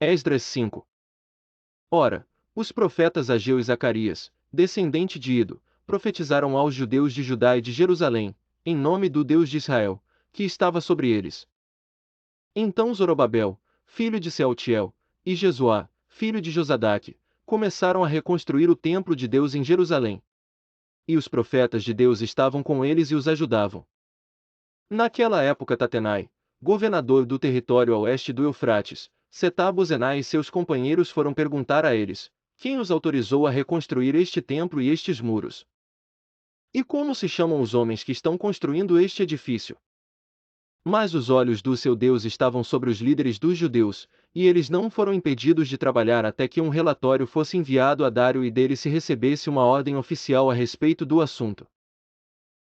Esdras 5. Ora, os profetas Ageu e Zacarias, descendente de Ido, profetizaram aos judeus de Judá e de Jerusalém, em nome do Deus de Israel, que estava sobre eles. Então Zorobabel, filho de Sealtiel, e Jesuá, filho de Josadaque, começaram a reconstruir o templo de Deus em Jerusalém. E os profetas de Deus estavam com eles e os ajudavam. Naquela época Tatenai, governador do território a oeste do Eufrates, Setar-Bozenai e seus companheiros foram perguntar a eles, quem os autorizou a reconstruir este templo e estes muros? E como se chamam os homens que estão construindo este edifício? Mas os olhos do seu Deus estavam sobre os líderes dos judeus, e eles não foram impedidos de trabalhar até que um relatório fosse enviado a Dário e dele se recebesse uma ordem oficial a respeito do assunto.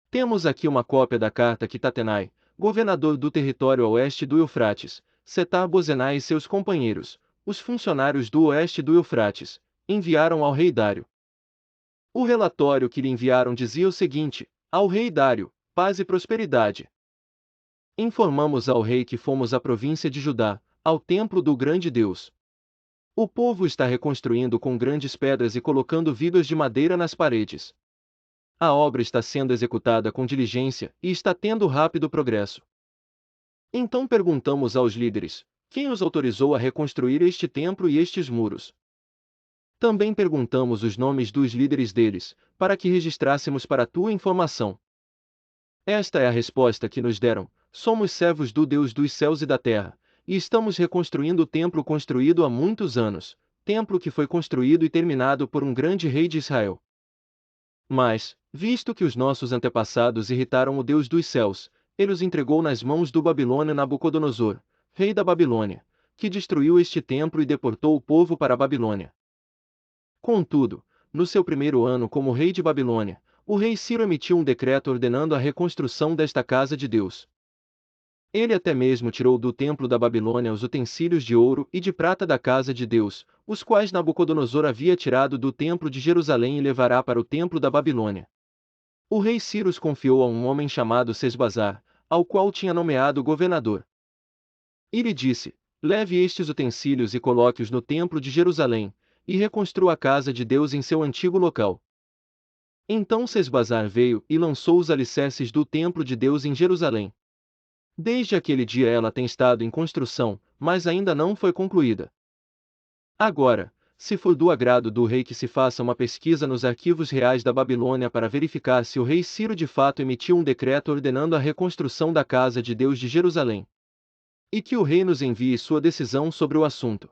Temos aqui uma cópia da carta que Tatenai, governador do território a oeste do Eufrates, Setar-Bozenai e seus companheiros, os funcionários do oeste do Eufrates, enviaram ao rei Dário. O relatório que lhe enviaram dizia o seguinte: ao rei Dário, paz e prosperidade. Informamos ao rei que fomos à província de Judá, ao templo do grande Deus. O povo está reconstruindo com grandes pedras e colocando vigas de madeira nas paredes. A obra está sendo executada com diligência e está tendo rápido progresso. Então perguntamos aos líderes: quem os autorizou a reconstruir este templo e estes muros? Também perguntamos os nomes dos líderes deles, para que registrássemos para tua informação. Esta é a resposta que nos deram: somos servos do Deus dos céus e da terra, e estamos reconstruindo o templo construído há muitos anos, templo que foi construído e terminado por um grande rei de Israel. Mas, visto que os nossos antepassados irritaram o Deus dos céus, ele os entregou nas mãos do Babilônio Nabucodonosor, rei da Babilônia, que destruiu este templo e deportou o povo para a Babilônia. Contudo, no seu primeiro ano como rei de Babilônia, o rei Ciro emitiu um decreto ordenando a reconstrução desta casa de Deus. Ele até mesmo tirou do templo da Babilônia os utensílios de ouro e de prata da casa de Deus, os quais Nabucodonosor havia tirado do templo de Jerusalém e levará para o templo da Babilônia. O rei Ciro os confiou a um homem chamado Sesbazar, ao qual tinha nomeado governador. E lhe disse: leve estes utensílios e coloque-os no templo de Jerusalém, e reconstrua a casa de Deus em seu antigo local. Então Sesbazar veio e lançou os alicerces do templo de Deus em Jerusalém. Desde aquele dia ela tem estado em construção, mas ainda não foi concluída. Agora, se for do agrado do rei que se faça uma pesquisa nos arquivos reais da Babilônia para verificar se o rei Ciro de fato emitiu um decreto ordenando a reconstrução da casa de Deus de Jerusalém. E que o rei nos envie sua decisão sobre o assunto.